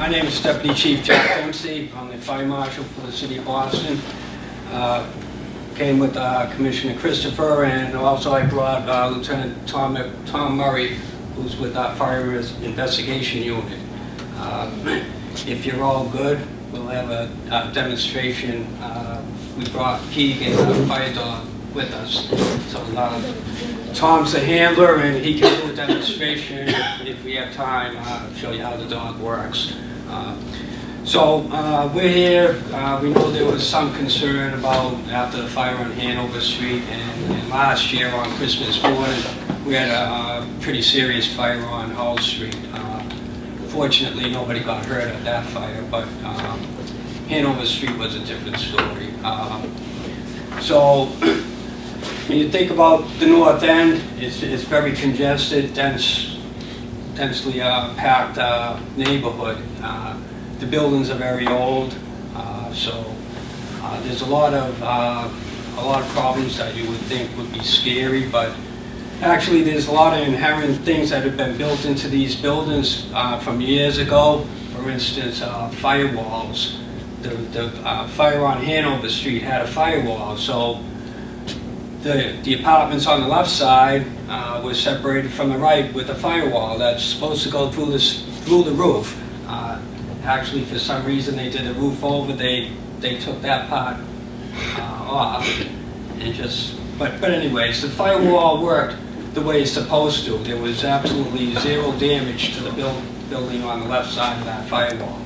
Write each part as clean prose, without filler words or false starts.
My name is Deputy Chief Jack Dempsey. I'm the Fire Marshal for the City of Boston. Came with Commissioner Christopher, and also I brought Lieutenant Tom Murray, who's with our Fire Investigation Unit. If you're all good, we'll have a demonstration. We brought Keegan, our fire dog, with us. So Tom's the handler, and he can do a demonstration if we have time. Show you how the dog works. We're here. We know there was some concern about after the fire on Hanover Street, and last year on Christmas morning we had a pretty serious fire on Hull Street. Fortunately, nobody got hurt at that fire, but Hanover Street was a different story. When you think about the north end, it's very congested, densely packed neighborhood. The buildings are very old, there's a lot of problems that you would think would be scary, but actually there's a lot of inherent things that have been built into these buildings from years ago. For instance, firewalls. The fire on Hanover Street had a firewall, so the apartments on the left side were separated from the right with a firewall that's supposed to go through the roof. Actually, for some reason, they did the roof over. They took that part off, and but anyways, the firewall worked the way it's supposed to. There was absolutely zero damage to the building on the left side of that firewall.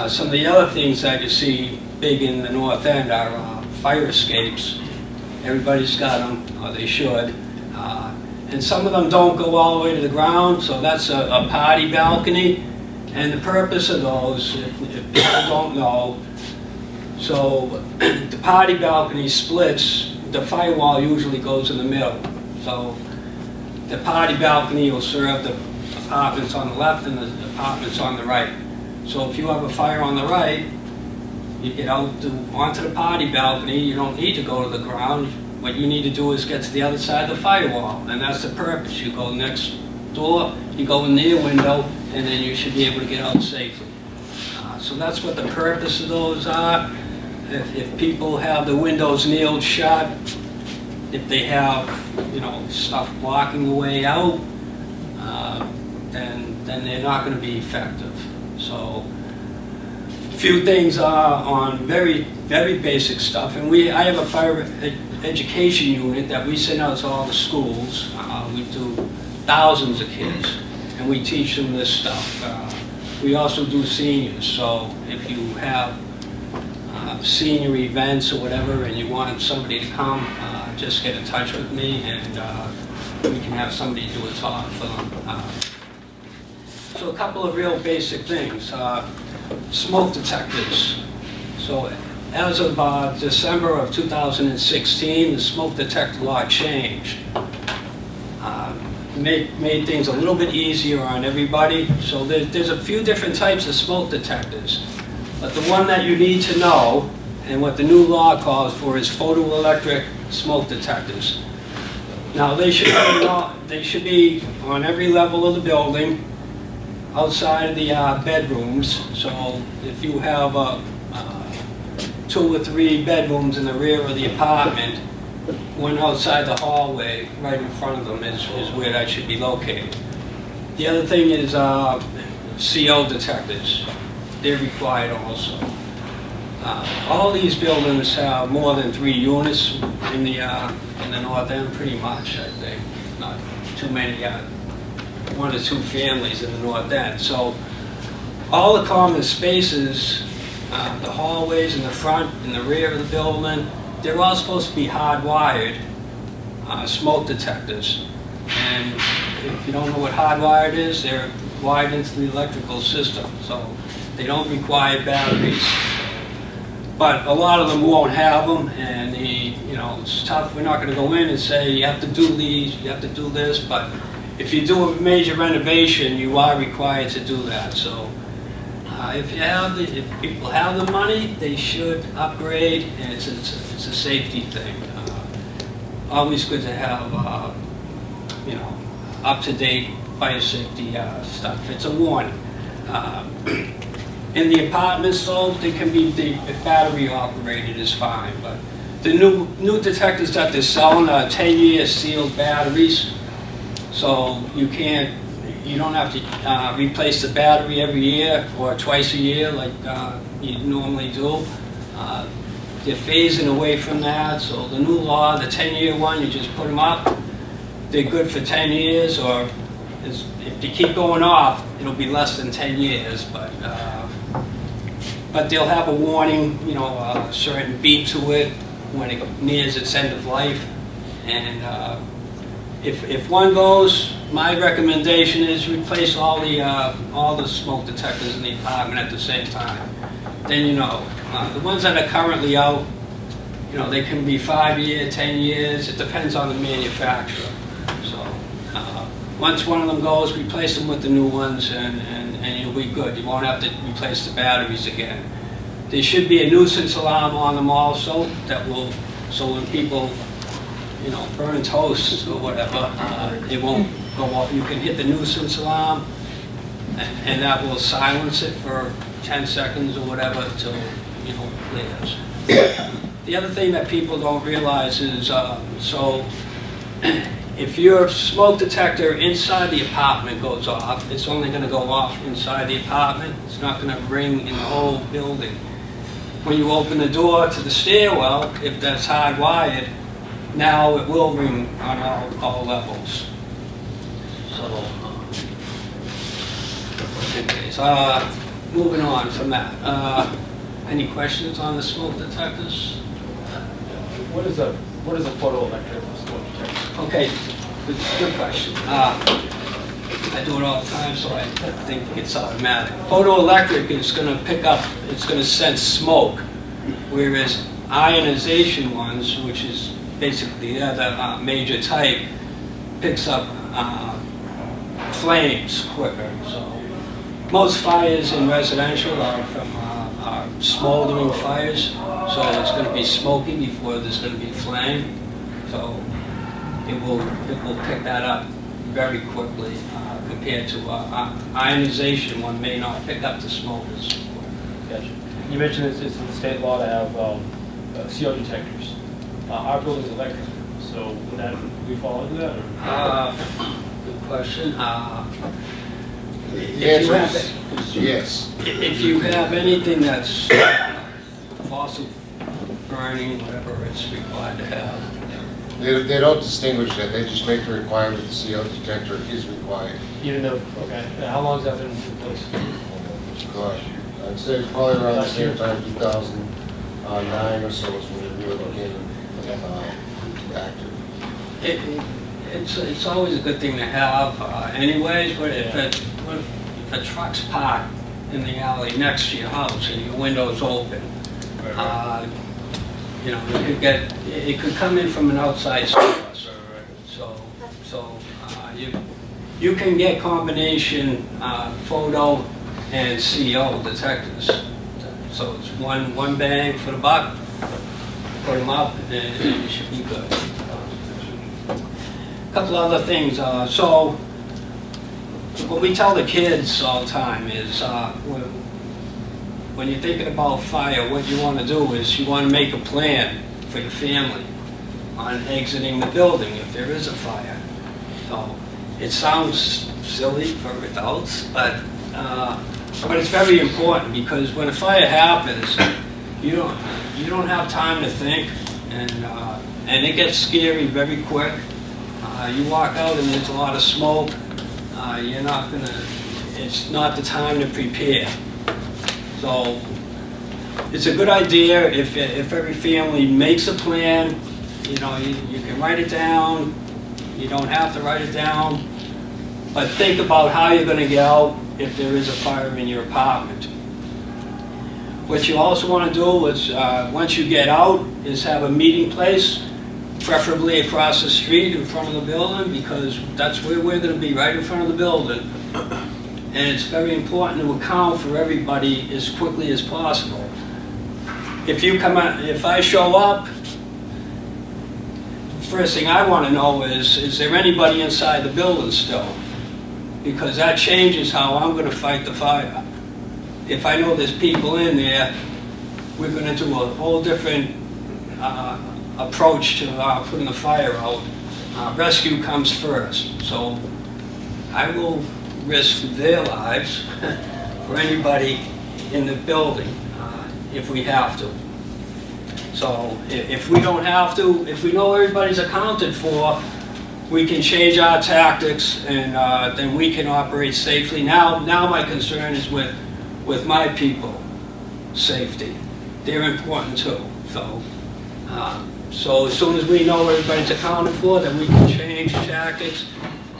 Some of the other things that you see big in the north end are fire escapes. Everybody's got them, or they should. And some of them don't go all the way to the ground, so that's a party balcony. And the purpose of those, if people don't know, so the party balcony splits, the firewall usually goes in the middle. So the party balcony will serve the apartments on the left and the apartments on the right. So if you have a fire on the right, you get out onto the party balcony. You don't need to go to the ground. What you need to do is get to the other side of the firewall, and that's the purpose. You go next door, you go in near window, and then you should be able to get out safely. So that's what the purpose of those are. If people have the windows nailed shut, if they have stuff blocking the way out, then they're not going to be effective. So a few things on very basic stuff, and I have a fire education unit that we send out to all the schools. We do thousands of kids, and we teach them this stuff. We also do seniors, so if you have senior events or whatever and you want somebody to come, just get in touch with me, and we can have somebody do a talk for them. So a couple of real basic things. Smoke detectors. So as of December of 2016, the smoke detector law changed. Made things a little bit easier on everybody. So there's a few different types of smoke detectors. But the one that you need to know, and what the new law calls for, is photoelectric smoke detectors. Now they should be on every level of the building, outside of the bedrooms. So if you have 2 or 3 bedrooms in the rear of the apartment, one outside the hallway, right in front of them is where that should be located. The other thing is CO detectors. They're required also. All these buildings have more than 3 units in the north end, pretty much, I think. Not too many, 1 or 2 families in the north end. So all the common spaces, the hallways in the front and the rear of the building, they're all supposed to be hardwired smoke detectors. And if you don't know what hardwired is, they're wired into the electrical system. So they don't require batteries. But a lot of them won't have them, and it's tough. We're not going to go in and say you have to do these, you have to do this, but if you do a major renovation, you are required to do that. So if people have the money, they should upgrade, and it's a safety thing. Always good to have up-to-date fire safety stuff. It's a warning. In the apartments though, they can be, the battery operated is fine, but the new detectors that they're selling are 10-year sealed batteries, so you don't have to replace the battery every year or twice a year like you normally do. They're phasing away from that, so the new law, the 10-year one, you just put them up, they're good for 10 years, or if they keep going off, it'll be less than 10 years, but they'll have a warning, you know, a certain beep to it when it nears its end of life. And if one goes, my recommendation is replace all the smoke detectors in the apartment at the same time. Then you know, the ones that are currently out, you know, they can be 5 years, 10 years. It depends on the manufacturer. So once one of them goes, replace them with the new ones, and you'll be good. You won't have to replace the batteries again. There should be a nuisance alarm on them also that will, so when people, you know, burn toast or whatever, it won't go off. You can hit the nuisance alarm, and that will silence it for 10 seconds or whatever until, you know, it clears. The other thing that people don't realize is, so if your smoke detector inside the apartment goes off, it's only going to go off inside the apartment. It's not going to ring in the whole building. When you open the door to the stairwell, if that's hardwired, now it will ring on all levels. So, anyways, moving on from that. Any questions on the smoke detectors? What is a photoelectric smoke detector? Okay, good question. I do it all the time, so I think it's automatic. Photoelectric is going to pick up, it's going to sense smoke, whereas ionization ones, which is basically the other major type, picks up flames quicker. So most fires in residential are from smoldering fires, so it's going to be smoky before there's going to be flame. So it will pick that up very quickly compared to ionization one may not pick up the smoke as quick. Gotcha. You mentioned it's in the state law to have CO detectors. Our building's electric, so would we fall into that? Or? Good question. Yes. If you have anything that's fossil burning, whatever it's required to have. They don't distinguish that, they just make the requirement the CO detector is required. Even though, okay. How long has that been in place? Gosh, I'd say it's probably around the same time, 2009 or so is when it really became active. It's always a good thing to have anyways, but if a truck's parked in the alley next to your house and your window's open, you know, it could come in from an outside source. So you can get combination photo and CO detectors. So it's one bang for the buck. Put them up, and you should be good. A couple other things. So what we tell the kids all the time is when you're thinking about fire, what you want to do is you want to make a plan for your family on exiting the building if there is a fire. So it sounds silly for adults, but it's very important, because when a fire happens, you don't have time to think, and it gets scary very quick. You walk out and there's a lot of smoke. It's not the time to prepare. So it's a good idea if every family makes a plan. You know, you can write it down. You don't have to write it down, but think about how you're going to get out if there is a fire in your apartment. What you also want to do is, once you get out, is have a meeting place, preferably across the street in front of the building, because that's where we're going to be, right in front of the building. And it's very important to account for everybody as quickly as possible. If I show up, first thing I want to know is there anybody inside the building still? Because that changes how I'm going to fight the fire. if I know there's people in there, we're gonna do a whole different approach to putting the fire out. Rescue comes first, so I will risk their lives for anybody in the building if we have to. So if we don't have to, if we know everybody's accounted for, we can change our tactics and then we can operate safely. Now my concern is with my people, safety. They're important too. So as soon as we know everybody's accounted for, then we can change tactics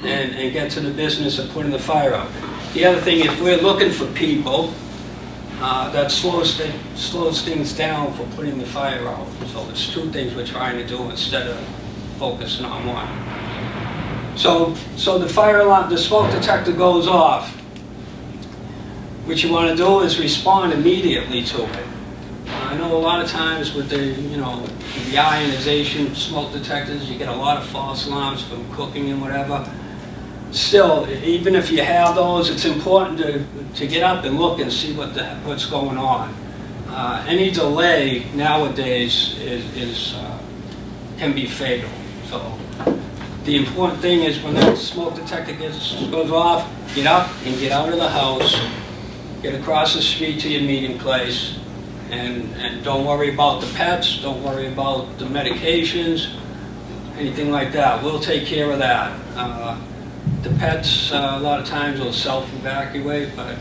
and get to the business of putting the fire out. The other thing, if we're looking for people, that slows things down for putting the fire out. So it's two things we're trying to do instead of focusing on one. So the fire alarm, the smoke detector goes off. What you want to do is respond immediately to it. I know a lot of times with the ionization smoke detectors, you get a lot of false alarms from cooking and whatever. Still, even if you have those, it's important to get up and look and see what's going on. Any delay nowadays can be fatal. So the important thing is when that smoke detector goes off, get up and get out of the house, get across the street to your meeting place, and don't worry about the pets, don't worry about the medications, anything like that. We'll take care of that. The pets, a lot of times will self-evacuate, but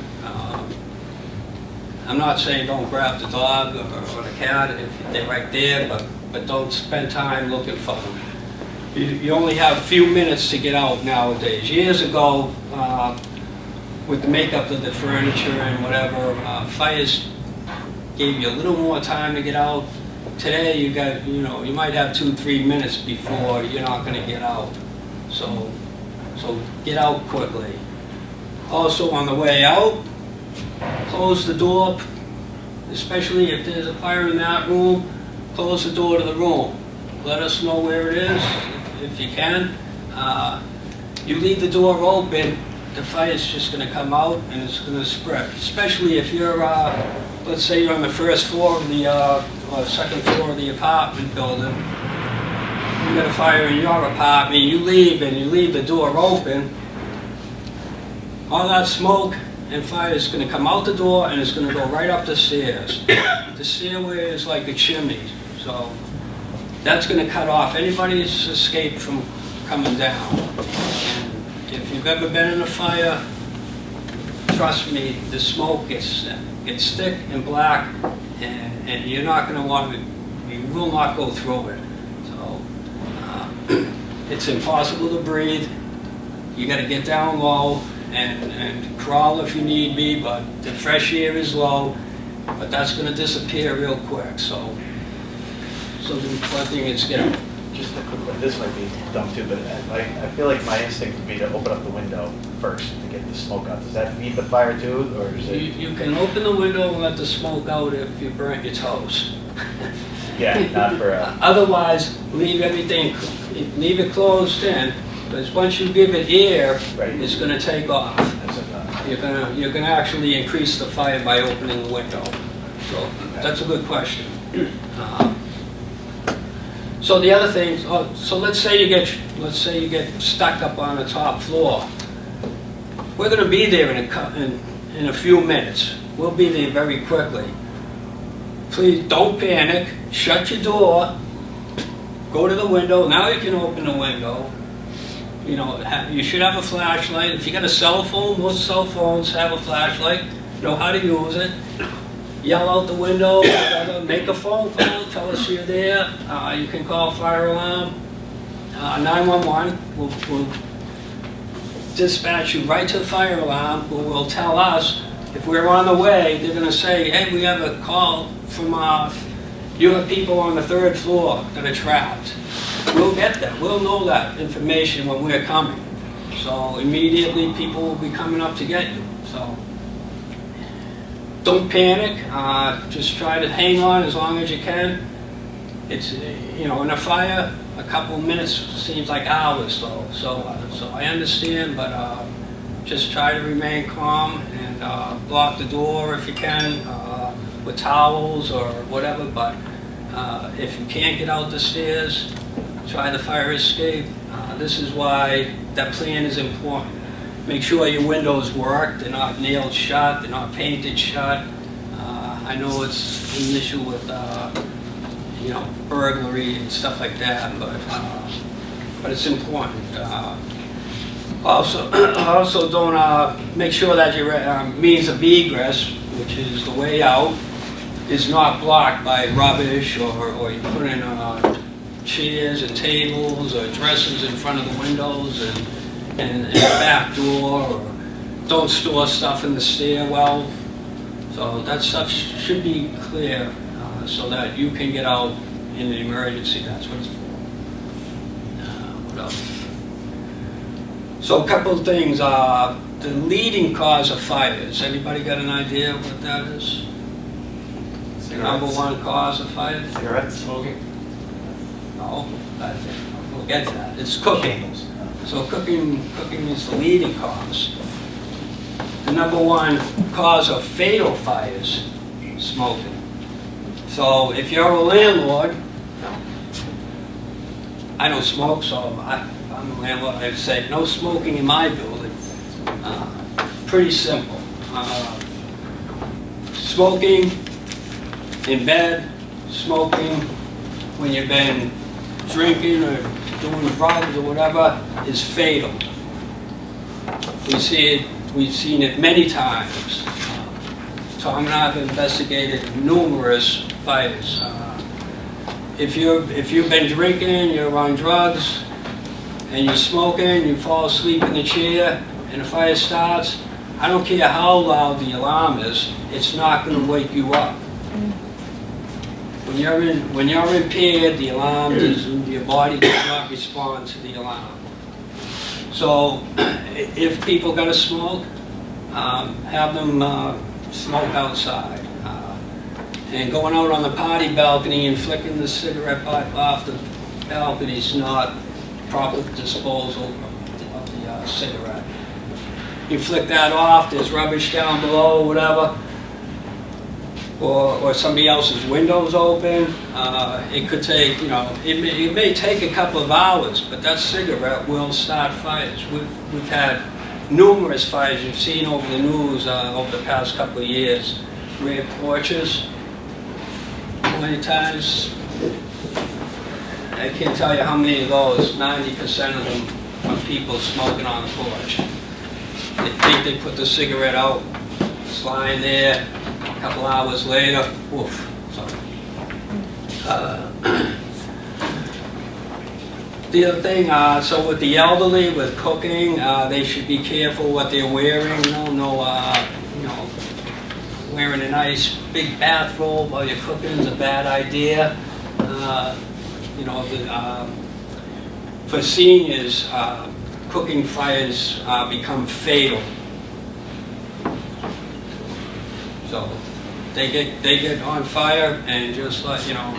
I'm not saying don't grab the dog or the cat if they're right there, but don't spend time looking for them. You only have a few minutes to get out nowadays. Years ago, with the makeup of the furniture and whatever, fires gave you a little more time to get out. Today, you might have 2-3 minutes before you're not going to get out. So get out quickly. Also, on the way out, close the door, especially if there's a fire in that room, close the door to the room. Let us know where it is, if you can. You leave the door open, the fire's just going to come out and it's going to spread. Especially if you're, let's say you're on the first floor of the, or second floor of the apartment building. You got a fire in your apartment, you leave and you leave the door open. All that smoke and fire is going to come out the door and it's going to go right up the stairs. The stairway is like a chimney, so that's going to cut off anybody's escape from coming down. And if you've ever been in a fire, trust me, the smoke gets thick and black, and you're not going to want to, you will not go through it. So it's impossible to breathe. You got to get down low and crawl if you need be, but the fresh air is low, but that's going to disappear real quick. So the important thing is get up. Just a quick one, this might be dumb too, but I feel like my instinct would be to open up the window first to get the smoke out. Does that feed the fire too, or is it? You can open the window and let the smoke out if you burnt your toast. Yeah, not for Otherwise, leave it closed in, because once you give it air, Right. it's going to take off. You're going to actually increase the fire by opening the window. So that's a good question. So the other thing, so let's say you get stuck up on the top floor. We're going to be there in a few minutes. We'll be there very quickly. Please don't panic. Shut your door. Go to the window. Now you can open the window. You should have a flashlight. If you got a cell phone, most cell phones have a flashlight. You know how to use it. Yell out the window, make a phone call, tell us you're there. You can call fire alarm. 911 will dispatch you right to the fire alarm, who will tell us if we're on the way. They're going to say, hey, we have a call from you have people on the 3rd floor that are trapped. We'll get that. We'll know that information when we're coming. So immediately people will be coming up to get you. So don't panic. Just try to hang on as long as you can. It's, in a fire, a couple of minutes seems like hours, though. So I understand, but just try to remain calm and block the door if you can with towels or whatever, but if you can't get out the stairs, try the fire escape. This is why that plan is important. Make sure your windows work, they're not nailed shut, they're not painted shut. I know it's an issue with, you know, burglary and stuff like that, but it's important. Also don't make sure that your means of egress, which is the way out, is not blocked by rubbish or you put in chairs and tables or dressers in front of the windows and the back door, or don't store stuff in the stairwell. So that stuff should be clear so that you can get out in an emergency. That's what it's for. What else? So a couple of things. The leading cause of fires. Anybody got an idea of what that is? The number one cause of fires? Cigarettes? Smoking. No, we'll get to that. It's cooking. So cooking is the leading cause. The number one cause of fatal fires, smoking. So if you're a landlord, I don't smoke, so I'm a landlord, I'd say no smoking in my building. Pretty simple. Smoking in bed, smoking when you've been drinking or doing drugs or whatever is fatal. We've seen it many times. Tom and I have investigated numerous fires. If you've been drinking, you're on drugs, and you're smoking, you fall asleep in the chair, and the fire starts, I don't care how loud the alarm is, it's not going to wake you up. When you're impaired, the alarm your body does not respond to the alarm. So if people gotta smoke, have them smoke outside. And going out on the party balcony and flicking the cigarette butt off the balcony is not proper disposal of the cigarette. You flick that off, there's rubbish down below, whatever, or somebody else's window's open. It could take, you know, it may take a couple of hours, but that cigarette will start fires. We've had numerous fires you've seen over the news over the past couple of years. Rear porches, many times. I can't tell you how many of those, 90% of them from people smoking on the porch. They think they put the cigarette out, it's lying there, a couple hours later, woof. So, the other thing, so with the elderly, with cooking, they should be careful what they're wearing. You know, wearing a nice big bathrobe while you're cooking is a bad idea. You know, for seniors, cooking fires become fatal. So they get on fire, and just like, you know,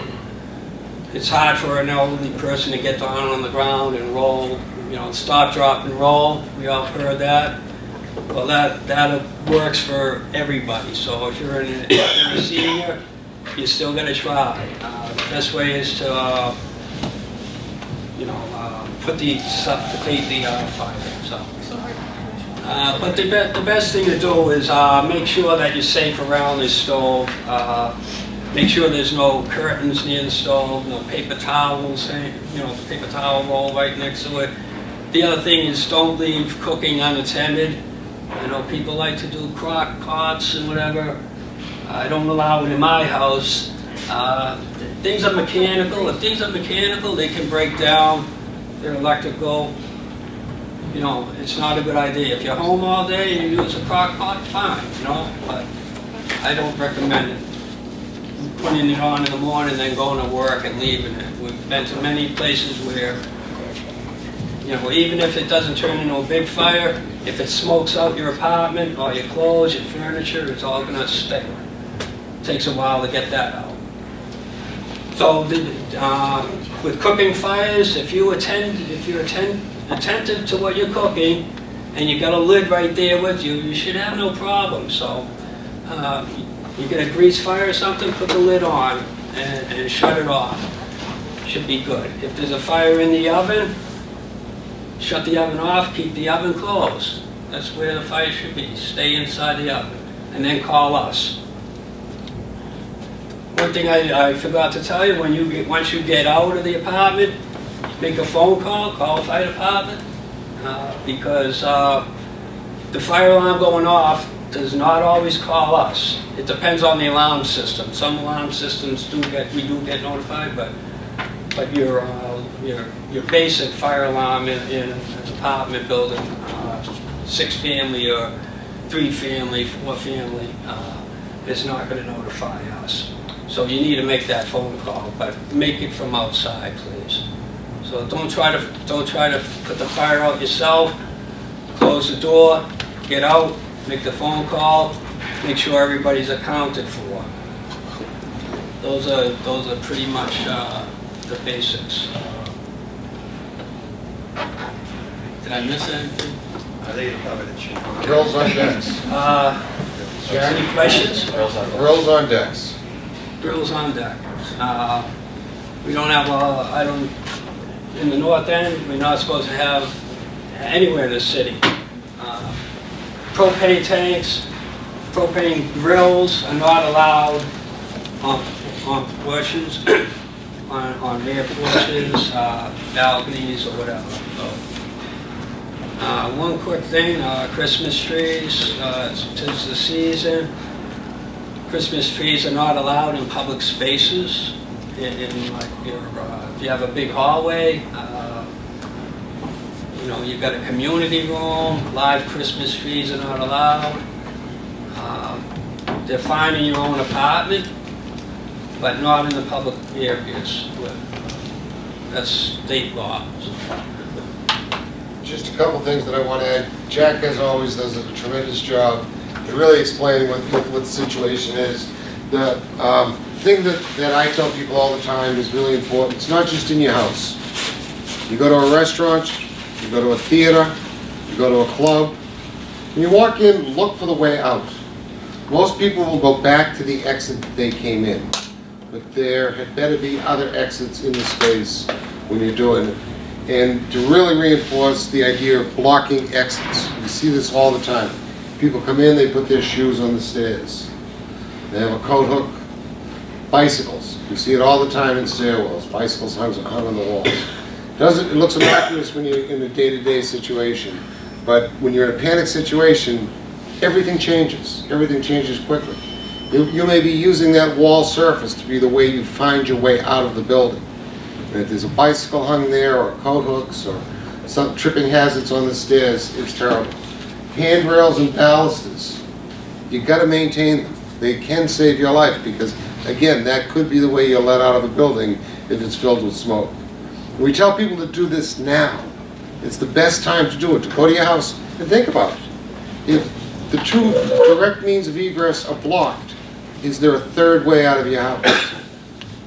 it's hard for an elderly person to get down on the ground and roll, you know, stop, drop, and roll. We all heard that. Well, that works for everybody. So if you're a senior, you still got to try. The best way is to, you know, suffocate the fire. So. But the best thing to do is make sure that you're safe around the stove. Make sure there's no curtains near the stove, no paper towels, you know, paper towel roll right next to it. The other thing is don't leave cooking unattended. I know people like to do crock pots and whatever. I don't allow it in my house. Things are mechanical. If things are mechanical, they can break down. They're electrical. You know, it's not a good idea. If you're home all day and you use a crock pot, fine, you know, but I don't recommend it. Putting it on in the morning, then going to work and leaving it. We've been to many places where, you know, even if it doesn't turn into a big fire, if it smokes out your apartment or your clothes, your furniture, it's all going to stay. It takes a while to get that out. So with cooking fires, if you're attentive to what you're cooking and you got a lid right there with you, you should have no problem. So you get a grease fire or something, put the lid on and shut it off. Should be good. If there's a fire in the oven, shut the oven off, keep the oven closed. That's where the fire should be. Stay inside the oven, and then call us. One thing I forgot to tell you, once you get out of the apartment, make a phone call the fire department, because the fire alarm going off does not always call us. It depends on the alarm system. Some alarm systems we do get notified, but your basic fire alarm in an apartment building, 6-family or 3-family, 4-family, is not going to notify us. So you need to make that phone call, but make it from outside, please. So don't try to put the fire out yourself. Close the door, get out, make the phone call, make sure everybody's accounted for. Those are pretty much the basics. Did I miss anything? I think you covered it, Chief. Grills on decks. Any questions? Grills on decks. Grills on deck. We don't have, in the north end, we're not supposed to have anywhere in the city. Propane tanks, propane grills are not allowed on porches, on rear porches, balconies, or whatever. So, one quick thing, Christmas trees, tis the season. Christmas trees are not allowed in public spaces. In like if you have a big hallway, you've got a community room, live Christmas trees are not allowed. They're fine in your own apartment, but not in the public areas. That's state law. Just a couple things that I want to add. Jack, as always, does a tremendous job at really explaining what the situation is. The thing that I tell people all the time is really important. It's not just in your house. You go to a restaurant, you go to a theater, you go to a club. When you walk in, look for the way out. Most people will go back to the exit that they came in. But there had better be other exits in the space when you're doing it. And to really reinforce the idea of blocking exits. You see this all the time. People come in, they put their shoes on the stairs. They have a coat hook. Bicycles. You see it all the time in stairwells. Bicycles hung on the walls. It looks innocuous when you're in a day-to-day situation. But when you're in a panic situation, everything changes. Everything changes quickly. You may be using that wall surface to be the way you find your way out of the building. And if there's a bicycle hung there, or coat hooks, or some tripping hazards on the stairs, it's terrible. Handrails and balusters, you've got to maintain them. They can save your life because, again, that could be the way you're let out of a building if it's filled with smoke. We tell people to do this now. It's the best time to do it, to go to your house and think about it. If the two direct means of egress are blocked, is there a third way out of your house?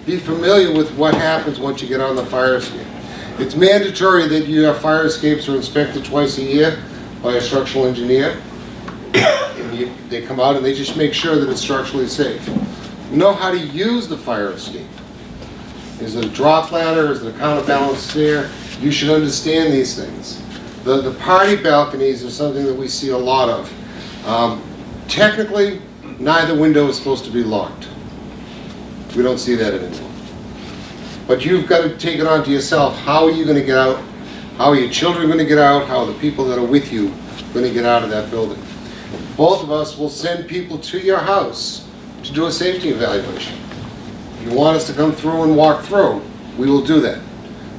Be familiar with what happens once you get on the fire escape. It's mandatory that your fire escapes are inspected twice a year by a structural engineer. And they come out and they just make sure that it's structurally safe. Know how to use the fire escape. Is it a drop ladder? Is it a counterbalance stair? You should understand these things. The party balconies are something that we see a lot of. Technically, neither window is supposed to be locked. We don't see that anymore. But you've got to take it onto yourself. How are you going to get out? How are your children going to get out? How are the people that are with you going to get out of that building? Both of us will send people to your house to do a safety evaluation. If you want us to come through and walk through, we will do that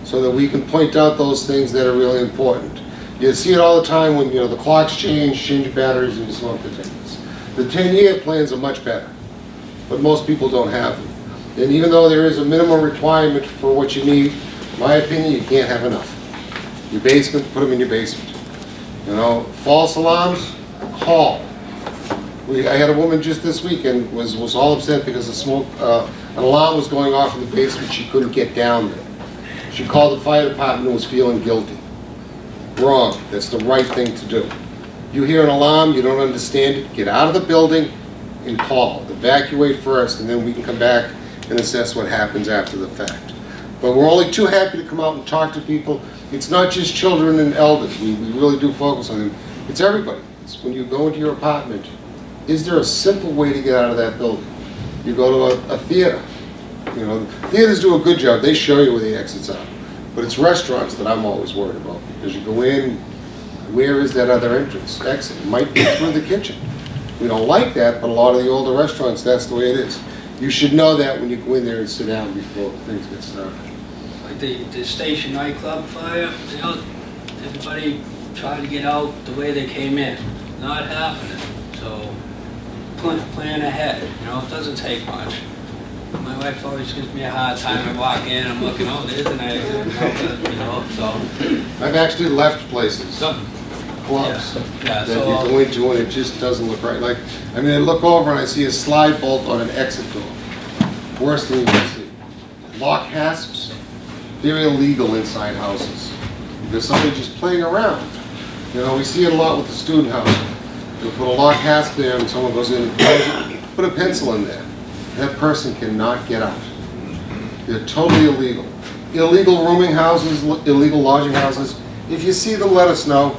so that we can point out those things that are really important. You see it all the time when the clocks change batteries and your smoke detectors. The 10-year plans are much better, but most people don't have them. And even though there is a minimum requirement for what you need, in my opinion, you can't have enough. Your basement, put them in your basement. False alarms, call. I had a woman just this weekend was all upset because the smoke, an alarm was going off in the basement. She couldn't get down there. She called the fire department and was feeling guilty. Wrong. That's the right thing to do. You hear an alarm, you don't understand it, get out of the building and call. Evacuate first, and then we can come back and assess what happens after the fact. But we're only too happy to come out and talk to people. It's not just children and elders. We really do focus on them. It's everybody. It's when you go into your apartment, is there a simple way to get out of that building? You go to a theater. You know, theaters do a good job. They show you where the exits are. But it's restaurants that I'm always worried about, because you go in, where is that other exit? It might be through the kitchen. We don't like that, but a lot of the older restaurants, that's the way it is. You should know that when you go in there and sit down before things get started. Like the station nightclub fire, you know, everybody tried to get out the way they came in. Not happening. So plan ahead. You know, it doesn't take much. My wife always gives me a hard time. I walk in, I'm looking, oh, there's an exit, you know, so. I've actually left places, Some, clubs, yeah, that you so, go into and it just doesn't look right. Like, I mean, I look over and I see a slide bolt on an exit door. Worst thing you can see. Lock hasps, they're illegal inside houses. There's somebody just playing around. You know, we see it a lot with the student house. They'll put a lock hasp there and someone goes in and closes it, put a pencil in there. That person cannot get out. They're totally illegal. Illegal rooming houses, illegal lodging houses, if you see them, let us know.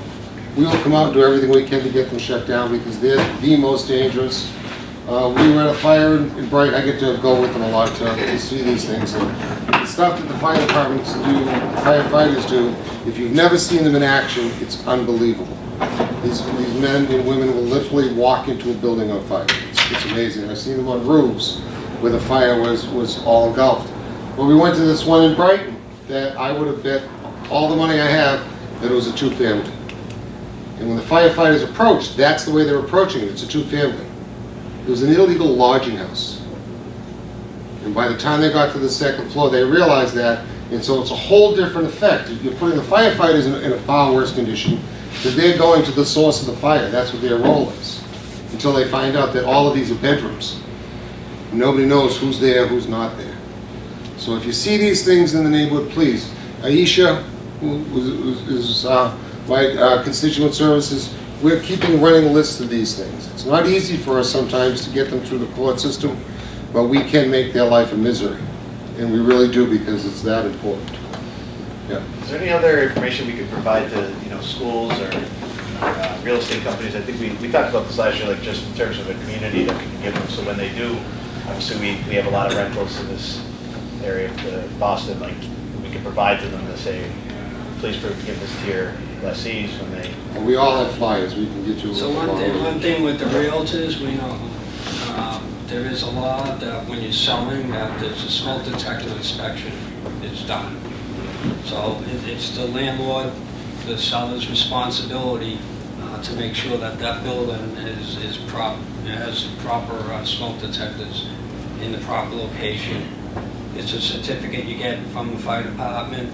We will come out and do everything we can to get them shut down, because they're the most dangerous. We were at a fire in Brighton. I get to go with them a lot to see these things. And the stuff that the fire departments do, firefighters do, if you've never seen them in action, it's unbelievable. These men and women will literally walk into a building on fire. It's amazing. I've seen them on roofs where the fire was all engulfed. Well, we went to this one in Brighton that I would have bet all the money I have that it was a two-family. And when the firefighters approached, that's the way they're approaching it. It's a two-family. It was an illegal lodging house. And by the time they got to the second floor, they realized that, and so it's a whole different effect. You're putting the firefighters in a far worse condition, because they're going to the source of the fire. That's what their role is. Until they find out that all of these are bedrooms. Nobody knows who's there, who's not there. So if you see these things in the neighborhood, please. Aisha, who is my constituent services, we're keeping running lists of these things. It's not easy for us sometimes to get them through the court system, but we can make their life a misery. And we really do, because it's that important. Yeah. Is there any other information we could provide to, schools or real estate companies? I think we talked about this last year, like just in terms of a community that we can give them, so when they do, obviously we have a lot of rentals in this area of Boston, like we can provide to them to say, please give this to your lessees when they... Well, we all have flyers. We can get you... so one thing with the realtors, we know, there is a law that when you're selling, that there's a smoke detector inspection is done. So it's the landlord, the seller's responsibility to make sure that that building is proper, has proper smoke detectors in the proper location. It's a certificate you get from the fire department.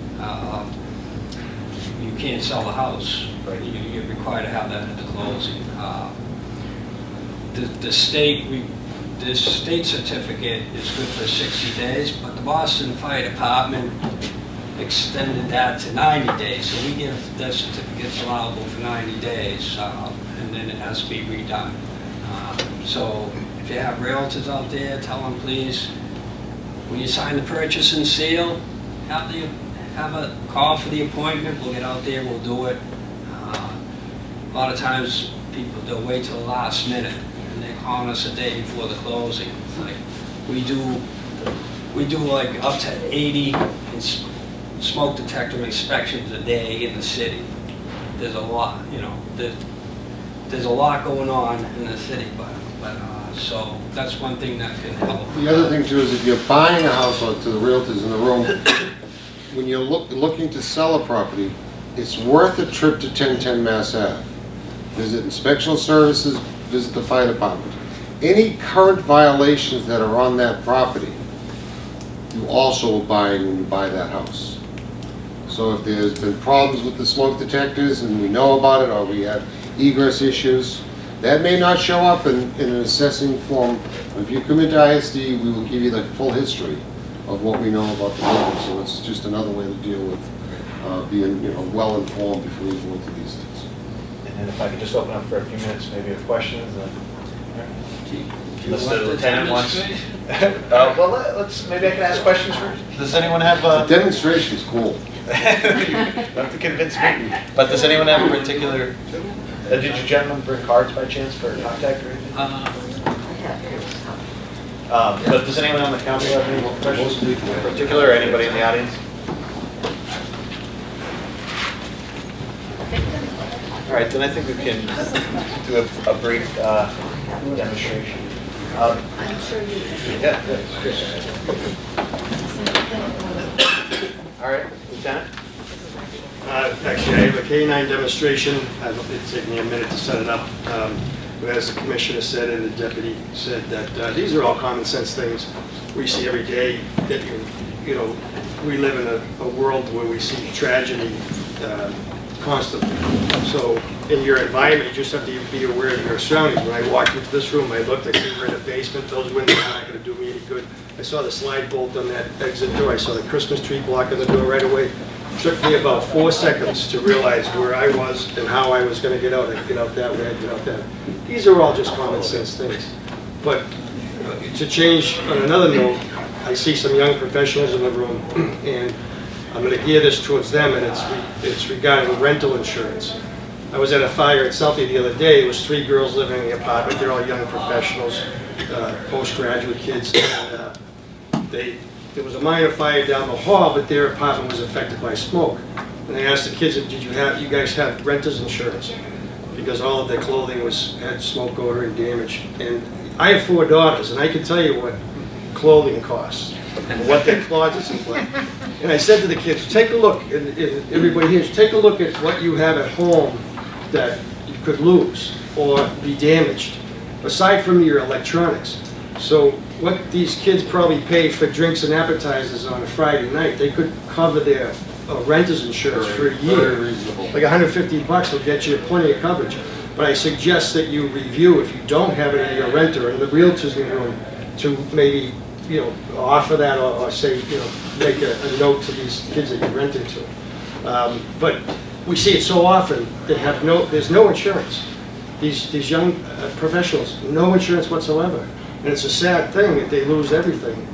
You can't sell the house. Right. You're required to have that at the closing. This state certificate is good for 60 days, but the Boston Fire Department extended that to 90 days. So we give that certificates allowable for 90 days, and then it has to be redone. So if you have realtors out there, tell them please, when you sign the purchase and seal, have a call for the appointment. We'll get out there, we'll do it. A lot of times people, they'll wait till the last minute and they're calling us a day before the closing. Like we do like up to 80 smoke detector inspections a day in the city. There's a lot, there's a lot going on in the city, but so that's one thing that can help. The other thing too is if you're buying a house, or to the realtors in the room, when you're looking to sell a property, it's worth a trip to 1010 Mass Ave. Visit inspectional services, visit the fire department. Any current violations that are on that property, you also are buying when you buy that house. So if there's been problems with the smoke detectors and we know about it, or we have egress issues, that may not show up in an assessing form. If you come into ISD, we will give you the full history of what we know about the building. So it's just another way to deal with being, well informed before you go into these things. And then if I could just open up for a few minutes, maybe of questions, Do you unless want the the lieutenant wants. demonstration? Well, let's, maybe I can ask questions first. Does anyone have, The demonstration is cool. you have to convince me. But does anyone have a particular, did you gentlemen bring cards by chance for contact or anything? But does anyone on the council have any questions in particular, or anybody in the audience? All right, then I think we can do a brief demonstration. I'm sure you. Yeah, good. All right, Lieutenant? Actually, I have a K-9 demonstration. It's taken me a minute to set it up. But as the commissioner said and the deputy said, that these are all common sense things we see every day. That we live in a world where we see tragedy constantly. So in your environment, you just have to be aware of your surroundings. When I walked into this room, I looked, I see we're in a basement. Those windows are not going to do me any good. I saw the slide bolt on that exit door. I saw the Christmas tree blocking the door right away. It took me about 4 seconds to realize where I was and how I was going to get out. I'd get out that way, I'd get out that way. These are all just common sense things. But to change on another note, I see some young professionals in the room, and I'm going to gear this towards them, and it's regarding rental insurance. I was at a fire at Southie the other day. It was 3 girls living in the apartment. They're all young professionals, postgraduate kids. And, there was a minor fire down the hall, but their apartment was affected by smoke. And I asked the kids, "Did you guys have renter's insurance?" Because all of their clothing had smoke odor and damage. And I have 4 daughters, and I can tell you what clothing costs, and what their closets look like. And I said to the kids, take a look, and everybody here, take a look at what you have at home that you could lose or be damaged, aside from your electronics. So what these kids probably pay for drinks and appetizers on a Friday night, they could cover their renter's insurance for a year. Very reasonable. Like $150 will get you plenty of coverage. But I suggest that you review, if you don't have it in your renter, and the realtors in the room, to maybe offer that, or say, make a note to these kids that you're renting to. But we see it so often, there's no insurance. These young professionals, no insurance whatsoever. And it's a sad thing that they lose everything,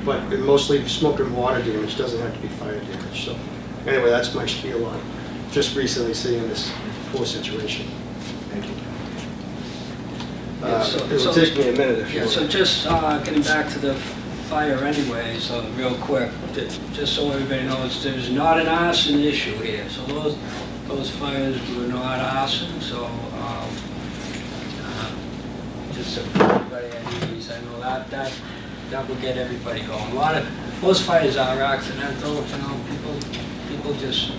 but mostly smoke and water damage, doesn't have to be fire damage. So anyway, that's my spiel on just recently seeing this poor situation. Thank you. It'll take me a minute if you Yeah, so want. just getting back to the fire anyway, so real quick, just so everybody knows, there's not an arson issue here. So those fires were not arson, so just so everybody at ease, I know that will get everybody going. Most fires are accidental, people just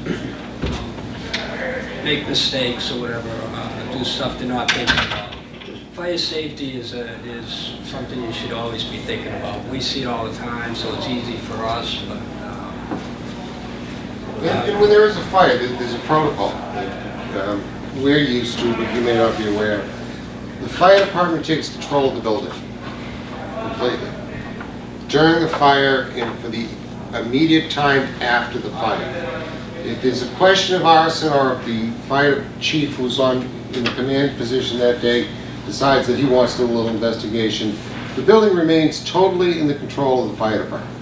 make mistakes or whatever, do stuff they're not thinking about. Fire safety is something you should always be thinking about. We see it all the time, so it's easy for us, but And when there is a fire, there's a protocol that we're used to, but you may not be aware. The fire department takes control of the building completely. During the fire and for the immediate time after the fire. If there's a question of arson, or if the fire chief who's in the command position that day decides that he wants to do a little investigation, the building remains totally in the control of the fire department.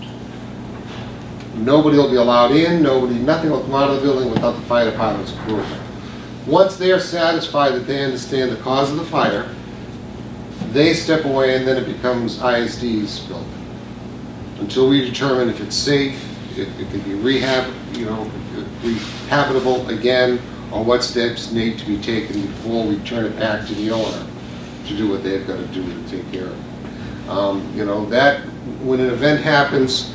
Nobody will be allowed in, nothing will come out of the building without the fire department's approval. Once they are satisfied that they understand the cause of the fire, they step away, and then it becomes ISD's building. Until we determine if it's safe, if it can be rehabitable again, or what steps need to be taken before we turn it back to the owner to do what they've got to do to take care of it. That when an event happens,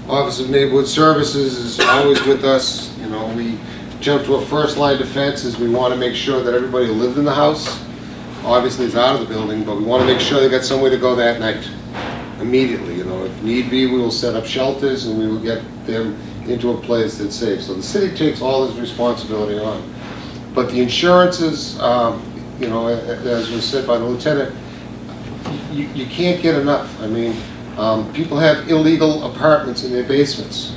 Office of Neighborhood Services is always with us. We jump to a first line defense as we want to make sure that everybody who lived in the house obviously is out of the building, but we want to make sure they got somewhere to go that night immediately. If need be, we will set up shelters and we will get them into a place that's safe. So the city takes all this responsibility on. But the insurances, as was said by the lieutenant, you can't get enough. I mean, people have illegal apartments in their basements.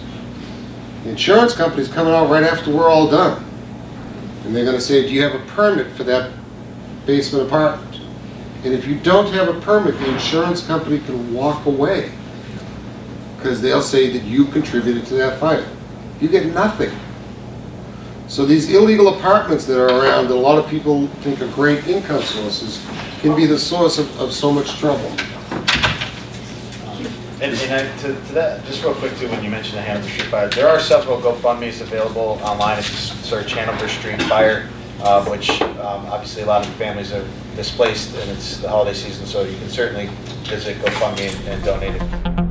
The insurance company's coming out right after we're all done. And they're gonna say, do you have a permit for that basement apartment? And if you don't have a permit, the insurance company can walk away. Because they'll say that you contributed to that fire. You get nothing. So these illegal apartments that are around that a lot of people think are great income sources can be the source of so much trouble. And to that, just real quick too, when you mentioned the Hanover Street Fire, there are several GoFundMe's available online if you search Hanover Street Fire, which obviously a lot of families are displaced and it's the holiday season, so you can certainly visit GoFundMe and donate it.